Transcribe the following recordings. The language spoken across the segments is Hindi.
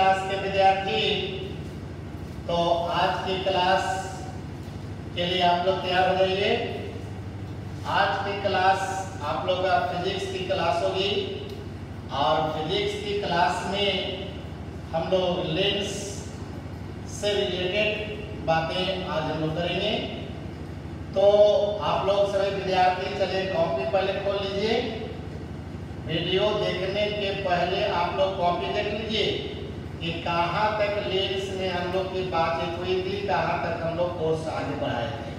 क्लास के विद्यार्थी, तो आज की क्लास के लिए आप लोग तैयार हो जाइए। आज की क्लास आप लोग का फिजिक्स की क्लास होगी और फिजिक्स की क्लास में हम लोग लेंस से रिलेटेड बातें आज हम लोग करेंगे। तो आप लोग सभी विद्यार्थी चलिए कॉपी पहले खोल लीजिए। वीडियो देखने के पहले आप लोग कॉपी देख लीजिए कि कहाँ तक लेंस में हम लोग की बातचीत हुई थी, कहाँ तक हम लोग कोर्स आगे बढ़ाए थे।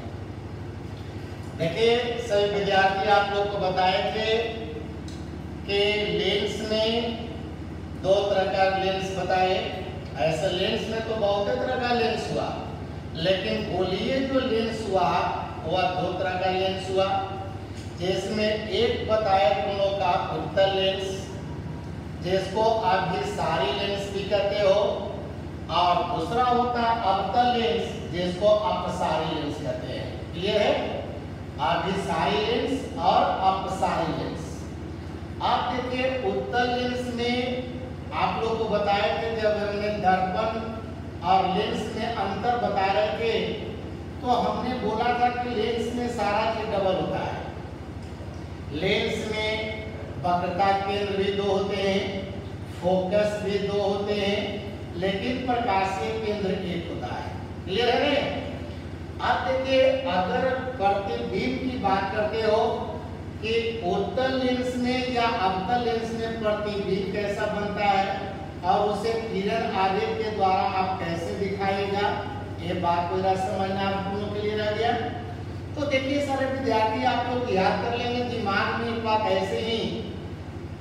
देखिए सभी विद्यार्थी आप लोग को बताए थे कि लेंस में दो तरह का लेंस बताए। ऐसे लेंस में तो बहुत तरह का लेंस हुआ, लेकिन गोलीय जो लेंस हुआ वह दो तरह का लेंस हुआ, जिसमें एक बताए तुम लोग का उत्तल लेंस, जिसको अभिसारी लेंस भी कहते हो, और दूसरा होता अवतल लेंस, जिसको अपसारी लेंस कहते हैं। क्लियर है? अभिसारी लेंस और अपसारी लेंस। आप देखिए उत्तल लेंस में आप लोग को बताए थे, जब हमने दर्पण और लेंस में अंतर बता रहे थे तो हमने बोला था कि लेंस में सारा चीज डबल होता है। लेंस में वक्रता केंद्र भी दो होते हैं, फोकस भी दो होते हैं, लेकिन प्रकाशीय केंद्र एक होता है। क्लियर है ना? अब देखिए अगर प्रतिबिंब की बात करते हो कि उत्तल लेंस में या अवतल लेंस में प्रतिबिंब कैसा बनता है और उसे किरण आगे के द्वारा आप कैसे दिखाएगा, ये बात को जरा समझना आप लोगों के लिए रह गया। तो देखिए सारे विद्यार्थी आप लोग याद कर लेंगे दिमाग में एक बात ऐसे ही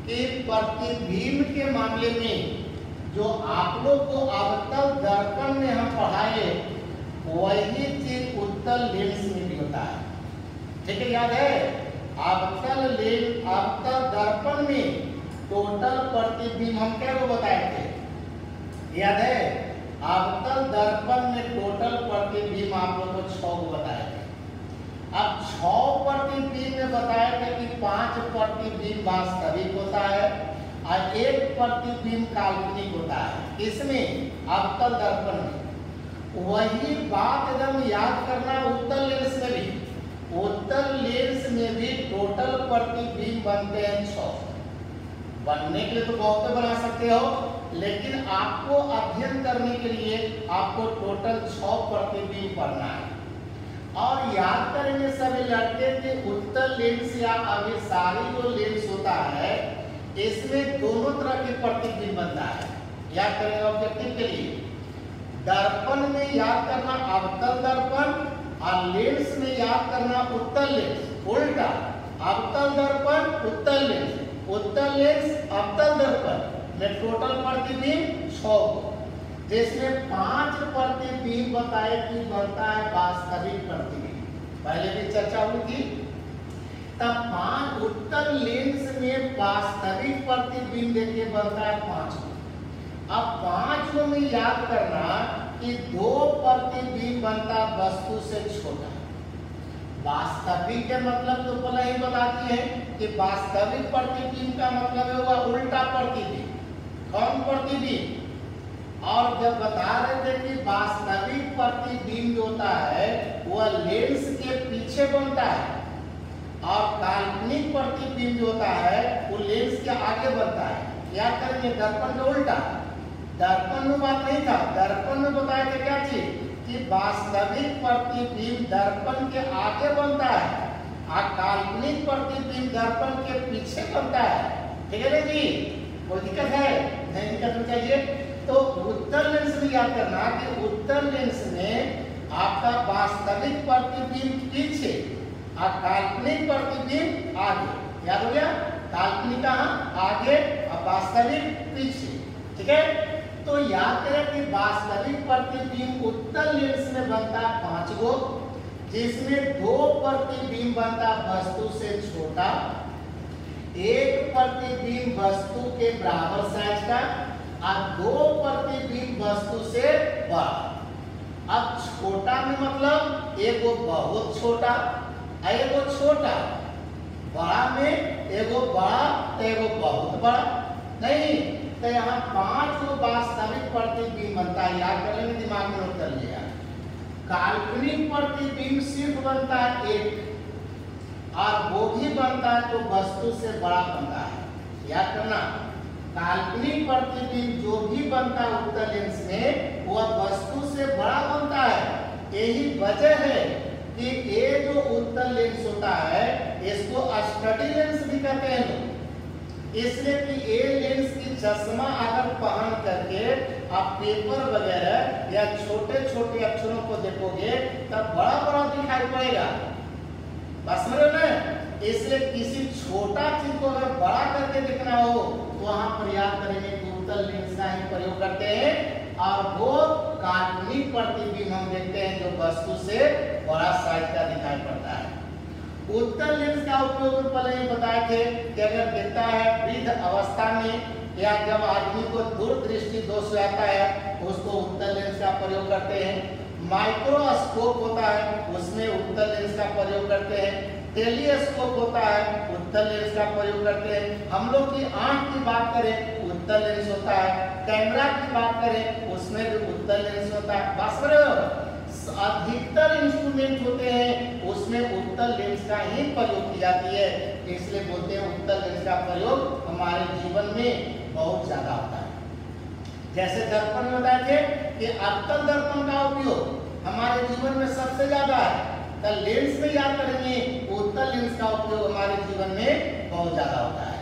कि प्रतिबिंब के मामले में जो आप लोग को अवतल दर्पण में हम पढ़ाए वही चीज उत्तल लेंस में भी होता है। ठीक है, याद है? अवतल दर्पण में टोटल प्रतिबिंब हम क्या को बताए थे, याद है? अवतल दर्पण में टोटल प्रतिबिंब आप लोग को 6 को बताए थे। अब 6 प्रतिबिंब में बताया था कि 5 प्रतिबिंब वास्तविक होता है और 1 प्रतिबिंब काल्पनिक होता है। इसमें अवतल दर्पण में वही बात एकदम याद करना उत्तल लेंस में भी। उत्तल लेंस में भी टोटल प्रतिबिंब बनते हैं 6। बनने के लिए तो बहुत बना सकते हो, लेकिन आपको अध्ययन करने के लिए आपको टोटल 6 प्रतिबिंब पढ़ना है। और याद करेंगे सभी लड़के कि उत्तल लेंस या अभिसारी जो लेंस होता है इसमें दोनों तरह के प्रतिबिंब बनता है। याद करेंगे ऑब्जेक्टिव के लिए। दर्पण में याद करना अवतल दर्पण और लेंस में याद करना उत्तल लेंस। उल्टा अवतल दर्पण उत्तल लेंस, उत्तल लेंस अवतल दर्पण में टोटल प्रतिबिंब 6, जिसमें 5 प्रतिबिंब बताए कि बनता है वास्तविक प्रतिबिंब। पहले भी चर्चा हुई थी। तब 5 उत्तल लेंस में वास्तविक प्रतिबिंब देखिए बनता है 5। अब 5 में याद करना कि 2 प्रतिबिंब बनता वस्तु से छोटा। वास्तविक के मतलब तो पहले ही बताती है कि वास्तविक प्रतिबिंब का मतलब होगा उल्टा प्रतिबिंब। कौन प्रतिबिंब? और जब बता रहे थे कि वास्तविक प्रतिबिंब जो होता है वह लेंस के पीछे बनता है और काल्पनिक प्रतिबिंब जो होता है वो लेंस के आगे बनता है। याद करेंगे दर्पण का उल्टा। दर्पण में बात नहीं था, दर्पण में बताया था क्या चीज कि वास्तविक प्रतिबिंब दर्पण के आगे बनता है और काल्पनिक प्रतिबिंब दर्पण के पीछे बनता है। ठीक है ना जी? कोई दिक्कत है? नहीं दिक्कत होनी चाहिए। तो उत्तल लेंस में याद करना कि उत्तल लेंस में आपका वास्तविक प्रतिबिंब पीछे और काल्पनिक प्रतिबिंब आगे। याद हो गया? काल्पनिक आगे और वास्तविक पीछे। ठीक है? तो याद करें कि वास्तविक प्रतिबिंब उत्तल लेंस में बनता है 5 गो, जिसमें 2 प्रतिबिंब बनता वस्तु से छोटा, 1 प्रतिबिंब वस्तु के बराबर साइज का और 2 प्रतिबिंब वस्तु से बड़ा। अब छोटा में मतलब एगो बहुत छोटा, एगो छोटा। बड़ा में एगो बड़ा, एगो बहुत बड़ा। नहीं, तो यहाँ 5 को वास्तविक प्रतिबिंब बनता है, याद कर लेंगे, दिमाग में नोट कर लिया। काल्पनिक प्रतिबिंब सिर्फ बनता है एक, और वो भी बनता है तो वस्तु से बड़ा बनता है। याद करना, काल्पनिक प्रतिबिंब जो भी बनता है उत्तल लेंस में वह वस्तु से बड़ा बनता है। यही वजह है कि ये जो उत्तल लेंस होता है इसको स्टडी लेंस भी कहते हैं लोग, इसलिए कि ये लेंस की चश्मा अगर पहन करके आप पेपर वगैरह या छोटे छोटे अक्षरों को देखोगे तब बड़ा बड़ा दिखाई पड़ेगा, बस समझ रहे हैं। इसलिए किसी छोटा चीज को अगर बड़ा करके देखना हो तो वहां पर याद करेंगे कि उत्तल लेंस का ही प्रयोग करते हैं, और वो काल्पनिक प्रतिबिंब हम देखते हैं जो वस्तु से बड़ा साइज का दिखाई पड़ता है। उत्तल लेंस का उपयोग पहले ही बताए थे कि अगर दिखता है वृद्ध अवस्था में या जब आदमी को दूरदृष्टि दोष आता है उसको उत्तल लेंस का प्रयोग करते हैं। माइक्रोस्कोप होता है उसमें उत्तल लेंस का प्रयोग करते हैं। टेलीस्कोप होता है उत्तल लेंस का प्रयोग करते हैं। हम लोग की आंख की बात करें उत्तल लेंस होता है। कैमरा की बात करें उसमें भी उत्तल लेंस होता है। बस अधिकतर इंस्ट्रूमेंट होते हैं उसमें उत्तल लेंस का ही प्रयोग की जाती है, इसलिए बोलते हैं उत्तल लेंस का प्रयोग हमारे जीवन में बहुत ज्यादा होता है। जैसे दर्पण में बताए थे कि अवतल दर्पण का उपयोग हमारे जीवन में सबसे ज्यादा है, तो लेंस में याद करेंगे उत्तल लेंस का उपयोग हमारे जीवन में बहुत ज्यादा होता है।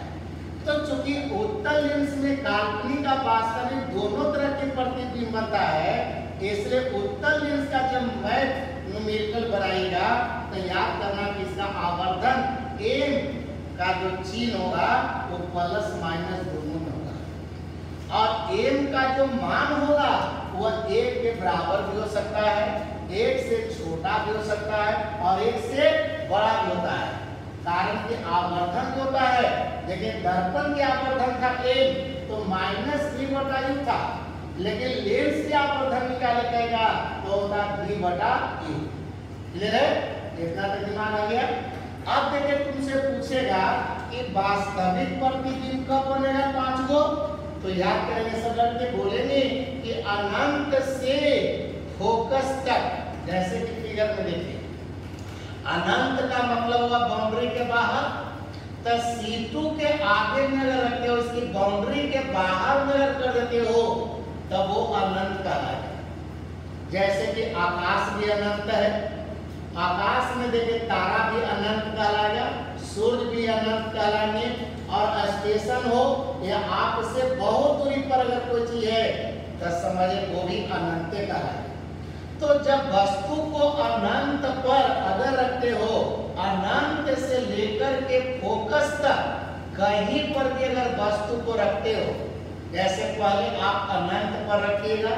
तो चूंकि उत्तल लेंस में काल्पनिक और वास्तविक दोनों तरह के प्रतिबिंब बनता है, इसलिए उत्तल लेंस का जब मैथ न्यूमेरिकल बनाएगा तो याद करना कि इसका आवर्धन एम का जो चिन्ह होगा वो प्लस माइनस दोनों में होगा, और एम का जो मान होगा वह 1 के बराबर भी हो सकता है, 1 से छोटा भी हो सकता है और 1 से बड़ा भी होता है। कारण कि आवर्धन जो होता है, देखिए दर्पण की आवर्धन था एम तो -3/u था, लेकिन लेंस की आवर्धन निकाले कहेगा तो होता 3/u। क्लियर है? इतना तो दिमाग आ गया। अब देखिए तुमसे पूछेगा कि वास्तविक प्रतिबिंब कब बनेगा 5 गो, तो याद करेंगे सब लड़के बोलेंगे कि अनंत से फोकस तक, जैसे कि फिगर में देखिए अनंत का मतलब हुआ बाउंड्री के बाहर, तो C2 के आगे में अगर रखते हो इसकी बाउंड्री के बाहर में अगर कर देते हो तब वो अनंत कहलाएगा। जैसे कि आकाश भी अनंत है, आकाश में देखिए तारा भी अनंत कहलाएगा, सूर्य भी अनंत कहलाएंगे, और स्टेशन हो या आपसे बहुत दूरी पर अगर कोई चीज है तो समझे वो भी अनंत कहलाएगा। तो जब वस्तु को अनंत पर अगर रखते हो, अनंत से लेकर के फोकस तक कहीं पर भी अगर वस्तु को रखते हो, जैसे पहले आप अनंत पर रखिएगा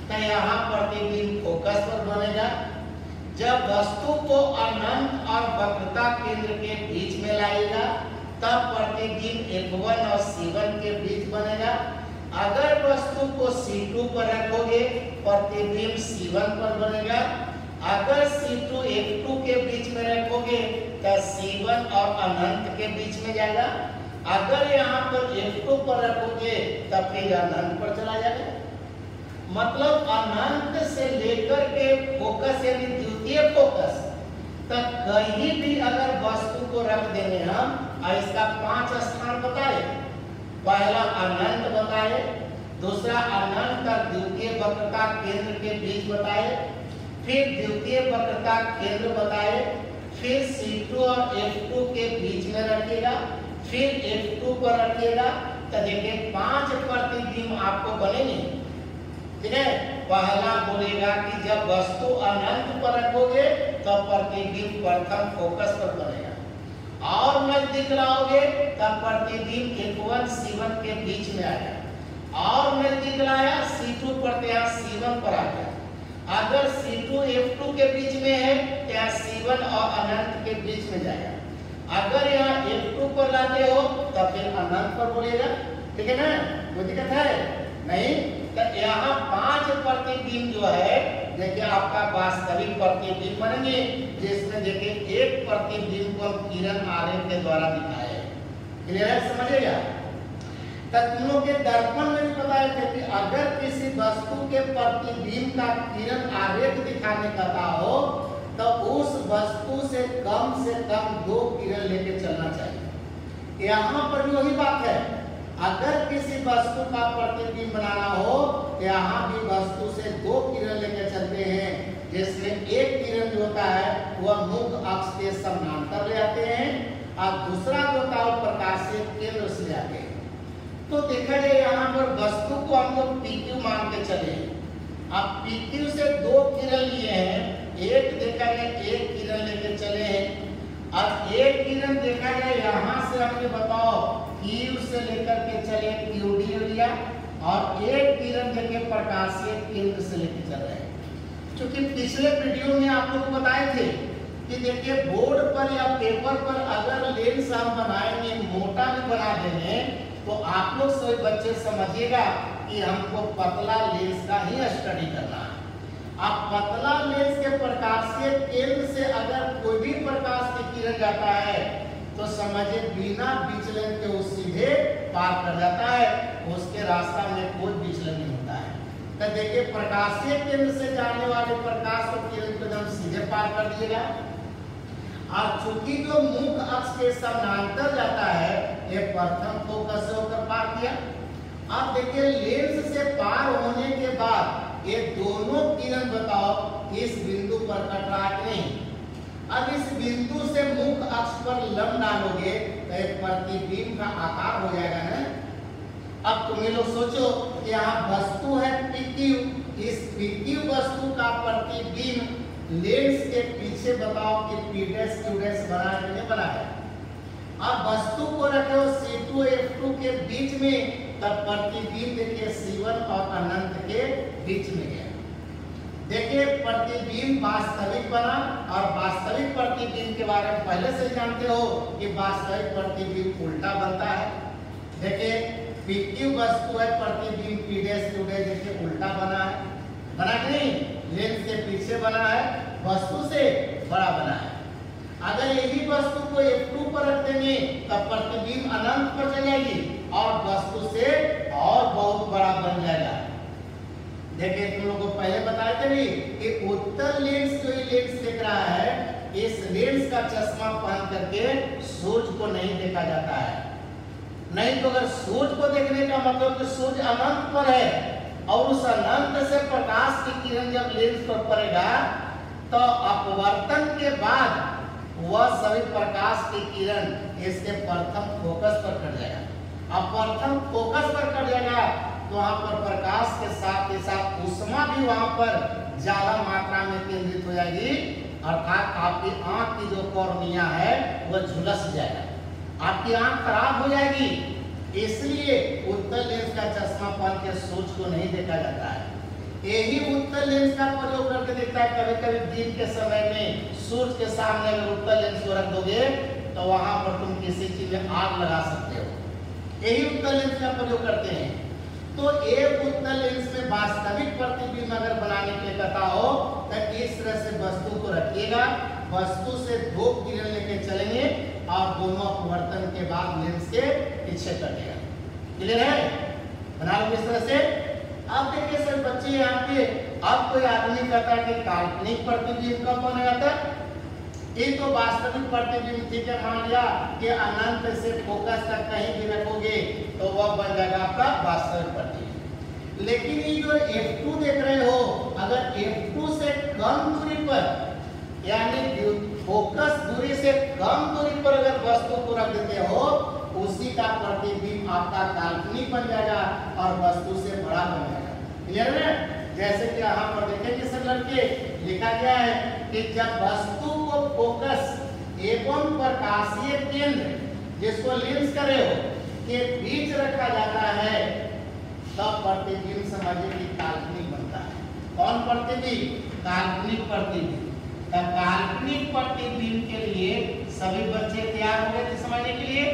तो यहाँ प्रतिबिंब फोकस पर बनेगा। जब वस्तु को अनंत और वक्रता केंद्र के बीच में लाएगा तब प्रतिबिंब F1 और C1 के बीच बनेगा। अगर वस्तु को C2 पर रखोगे प्रतिबिंब C1 पर बनेगा। अगर C2 F2 के बीच में रखोगे तो C1 और अनंत के बीच में जाएगा। अगर यहाँ पर F2 पर रखोगे तब फिर अनंत पर चला जाएगा। मतलब अनंत से लेकर के फोकस यानी द्वितीय फोकस तक कहीं भी अगर वस्तु को रख देंगे हम, इसका 5 स्थान बताए। पहला अनंत बताए, दूसरा अनंत और द्वितीय वक्रता केंद्र के बीच बताए, फिर द्वितीय वक्रता केंद्र बताए, फिर C2 और F2 के बीच में रखिएगा, फिर F2 पर रखिएगा। तो देखिए 5 प्रतिबिंब आपको बनेंगे। ठीक है, पहला बोलेगा कि जब वस्तु अनंत पर रखोगे तो प्रतिबिंब प्रथम फोकस पर बनेगा, और नजदीक लाओगे तब प्रतिबिंब F1 C1 के बीच में आएगा, और नजदीक लाया C2 पर तो यहाँ C1 पर आ गया। अगर C2 F2 के बीच में है तो यहाँ C1 और अनंत के बीच में जाएगा। अगर यहाँ F2 पर लाते हो तो फिर अनंत पर बोलेगा। ठीक है ना, कोई दिक्कत है नहीं? तो यहाँ 5 प्रतिबिंब जो है देखिए आपका वास्तविक प्रतिबिंब बनेंगे, जिसमें देखिए एक प्रतिबिंब को हम किरण आरेख के द्वारा दिखाए। क्लियर है, समझिएगा। तो तुम लोग के दर्पण में भी बताए थे कि अगर किसी वस्तु के प्रतिबिंब का किरण आरेख दिखाने का हो तो उस वस्तु से कम 2 किरण लेके चलना चाहिए। यहाँ पर भी वही बात है, अगर किसी वस्तु का प्रतिबिंब बनाना हो तो यहाँ भी वस्तु से 2 किरण लेके चलते हैं, जिसमें एक किरण जो होता है वह मुख्य अक्ष के समानांतर ले आते हैं और दूसरा जो होता है प्रकाशीय केंद्र से ले आते हैं। तो देखा जाए यहाँ पर वस्तु को हम लोग PQ मान के चले। अब PQ से 2 किरण लिए हैं, एक देखा जाए 1 किरण लेके चले हैं। अब 1 किरण देखा जाए यहाँ से हमने बताओ Q से लेकर के चले QD लिया और 1 किरण देखे प्रकाशीय केंद्र से लेके चल रहे हैं। क्योंकि पिछले वीडियो में आप लोग बताए थे कि देखिए बोर्ड पर या पेपर पर अगर लेंस हम बनाएंगे, मोटा भी बना देंगे, तो आप लोग सभी बच्चे समझिएगा कि हमको पतला लेंस का ही स्टडी करना है। अब पतला लेंस के प्रकाशीय केंद्र से अगर कोई भी प्रकाश की किरण जाता है तो समझिए बिना विचलन के वो सीधे पार कर जाता है, उसके रास्ता में कोई विचलन नहीं होता है। तो देखिए प्रकाशीय केंद्र से जाने वाले प्रकाश को किरण को एकदम सीधे पार कर दिएगा। और चूंकि जो मुख्य अक्ष के समानांतर जाता है, ये प्रथम फोकस से होकर पार किया। अब देखिए लेंस से पार होने के बाद ये दोनों किरण बताओ इस बिंदु पर कट रहा है कि नहीं। अब इस बिंदु से मुख्य अक्ष पर लंब डालोगे तो एक प्रतिबिंब का आकार हो जाएगा ना। अब तुम लोग सोचो कि यहाँ वस्तु है PQ, इस PQ वस्तु का प्रतिबिंब लेंस के पीछे बताओ कि P' Q' बना है नहीं बना है। अब वस्तु को रखे हो C2 F2 के बीच में, तब प्रतिबिंब देखिए C1 और अनंत के बीच में गया। देखिए प्रतिबिंब वास्तविक बना, और वास्तविक प्रतिबिंब के बारे में पहले से जानते हो कि वास्तविक प्रतिबिंब उल्टा बनता है। देखिए PQ वस्तु है, प्रतिबिंब P' Q' देखिए उल्टा बना है, बना कि नहीं, लेंस के पीछे बना है, वस्तु से बड़ा बना है। अगर यही वस्तु को F2 पर रख देंगे तब प्रतिबिंब अनंत पर चली जाएगी और वस्तु से और बहुत बड़ा बन जाएगा। देखिए तुम लोगों को पहले बताए थे भी कि उत्तल लेंस जो ये लेंस देख रहा है, इस लेंस का चश्मा पहन करके सूर्य को नहीं देखा जाता है। नहीं तो अगर सूर्य को देखने का मतलब कि सूर्य अनंत पर है और उस अनंत से प्रकाश की किरण जब लेंस पर पड़ेगा तो अपवर्तन के बाद वह सभी प्रकाश की किरण इसके प्रथम फोकस पर कट जाएगा। अब प्रथम फोकस पर कट जाएगा तो वहां पर प्रकाश के साथ ही साथ ऊष्मा भी वहां पर ज्यादा मात्रा में केंद्रित हो जाएगी, अर्थात आपकी आंख की जो कॉर्निया है वह झुलस जाएगा, आपकी आंख खराब हो जाएगी। इसलिए उत्तल लेंस का चश्मा पहन के सूर्य को नहीं देखा जाता है। यही उत्तल लेंस का प्रयोग करके देखता है। कभी कभी दिन के समय में सूर्य के सामने अगर उत्तल लेंस को रख दोगे तो वहां पर तुम किसी चीज में आग लगा सकते हो। यही उत्तल लेंस का प्रयोग करते हैं। तो एक उत्तल लेंस में वास्तविक प्रतिबिंब अगर बनाने के लिए कहता हो तो इस तरह से वस्तु को रखिएगा, वस्तु से 2 किरण लेके चलेंगे और दोनों अपवर्तन के बाद लेंस के पीछे कटेगा। क्लियर है? बना लो इस तरह से। अब देखिए सर बच्चे यहाँ पे, अब कोई आदमी कहता है कि काल्पनिक प्रतिबिंब कब बनेगा था, ये तो वास्तविक प्रतिबिंब ठीक है, मान लिया कि अनंत से फोकस तक कहीं भी रखोगे तो वह बन जाएगा आपका वास्तविक प्रतिबिंब। लेकिन ये जो F2 देख रहे हो, अगर F2 से कम दूरी पर यानी फोकस दूरी से कम दूरी पर अगर वस्तु को रख देते हो, उसी का प्रतिबिंब आपका काल्पनिक बन जाएगा और वस्तु से बड़ा बन जाएगा। क्लियर है? जैसे कि यहाँ पर देखेंगे सर लड़के, लिखा गया है कि जब वस्तु को फोकस एवं प्रकाशीय केंद्र जिसको लेंस करे हो के बीच रखा जाता है तब प्रतिबिंब समझिए कि काल्पनिक बनता है। कौन प्रतिबिंब? काल्पनिक प्रतिबिंब। तब काल्पनिक प्रतिबिंब के लिए सभी बच्चे तैयार हो गए थे समझने के लिए।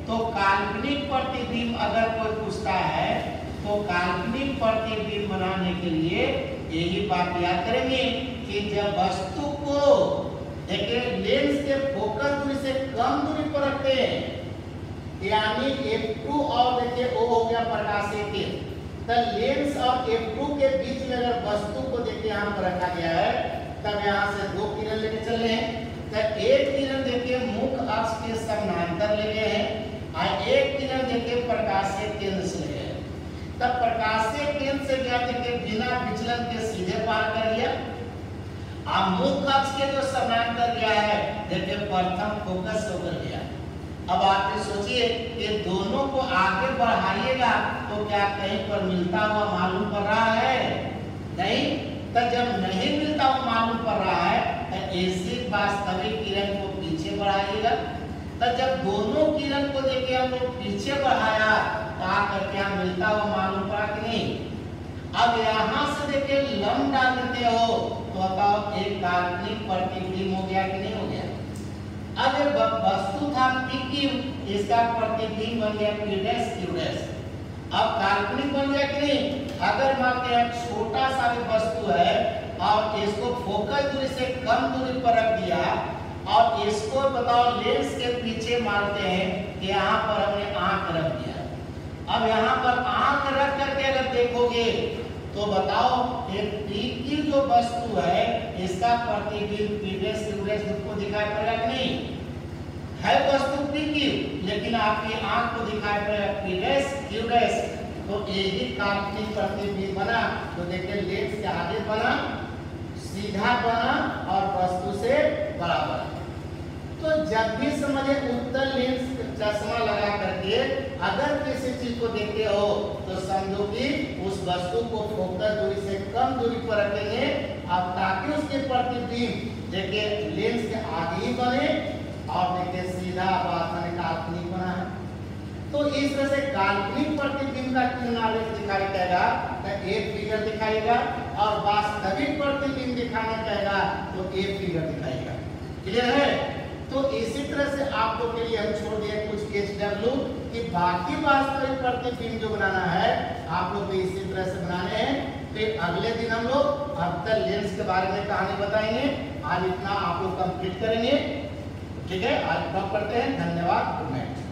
तो काल्पनिक प्रतिबिंब अगर कोई पूछता है तो काल्पनिक प्रतिबिंब बनाने के लिए यही बात याद करेंगे कि जब वस्तु को देखिए लेंस के फोकस दूरी से कम दूरी पर रखते हैं यानी F2 और देखिए O हो गया प्रकाशीय किरण। तो लेंस और F2 के बीच में अगर वस्तु को देखिए यहाँ पर रखा गया है, तब यहाँ से दो किरण लेके चल रहे हैं। तो एक किरण देखिए मुख्य अक्ष के समानांतर ले गए हैं और एक किरण देखिए प्रकाशीय केंद्र से ले गए हैं। तब प्रकाशीय केंद्र से क्या देखिए बिना विचलन के सीधे पार कर लिया। अब मुख्य अक्ष के जो समानांतर गया है देखिए प्रथम फोकस होकर गया। अब आप ये सोचिए कि दोनों को आगे बढ़ाइएगा तो क्या कहीं पर मिलता हुआ मालूम पड़ रहा है? नहीं। तो जब नहीं मिलता हुआ मालूम पड़ रहा है तो ऐसी वास्तविक किरण को पीछे बढ़ाइएगा। तो जब दोनों किरण को देखिए हम लोग पीछे बढ़ाया तो आकर क्या मिलता हुआ मालूम पड़ा कि नहीं? अब यहाँ से देखिए लंब डाल देते हो तो बताओ एक काल्पनिक प्रतिबिंब हो गया कि नहीं हो गया? अब ये वस्तु था PQ, इसका प्रतिबिंब बन गया P डैश Q डैश। अब काल्पनिक बन गया कि नहीं? अगर मानते हैं छोटा सा भी वस्तु है और इसको फोकस दूरी से कम दूरी पर रख दिया और इसको बताओ लेंस के पीछे मारते हैं कि यहाँ पर हमने आंख रख दिया। अब यहाँ पर आंख रख करके अगर देखोगे तो बताओ एक PQ जो वस्तु है इसका प्रतिबिंब P डैश Q डैश को दिखाई पड़ेगा कि नहीं? है वस्तु PQ, लेकिन आपकी आंख को दिखाई पड़ेगा P डैश Q डैश। तो यही काल्पनिक प्रतिबिंब बना। तो देखिए लेंस के आगे बना, सीधा बना और वस्तु से बराबर। तो जब भी समझे उत्तल लेंस चश्मा लगा करके अगर किसी चीज को देखते हो तो समझो कि उस वस्तु को फोकस दूरी से कम दूरी पर रखेंगे अब ताकि उसके प्रतिबिंब देखिए लेंस के आगे ही बने और देखिए सीधा काल्पनिक बना है। तो इस तरह से काल्पनिक प्रतिबिंब का किरण आलेख दिखाई देगा तो एक फिगर दिखाएगा और वास्तविक प्रतिबिंब दिखाना चाहेगा तो एक फिगर दिखाएगा। क्लियर है? तो इसी तरह से आप लोग के लिए हम छोड़ दिए कुछ केस डब्ल्यू कि बाकी वास्तविक प्रतिबिंब जो बनाना है आप लोग भी इसी तरह से बनाने हैं। फिर अगले दिन हम लोग अवतल लेंस के बारे में कहानी बताएंगे। आज इतना आप लोग कंप्लीट करेंगे। ठीक है, आज कब करते हैं। धन्यवाद। Good night.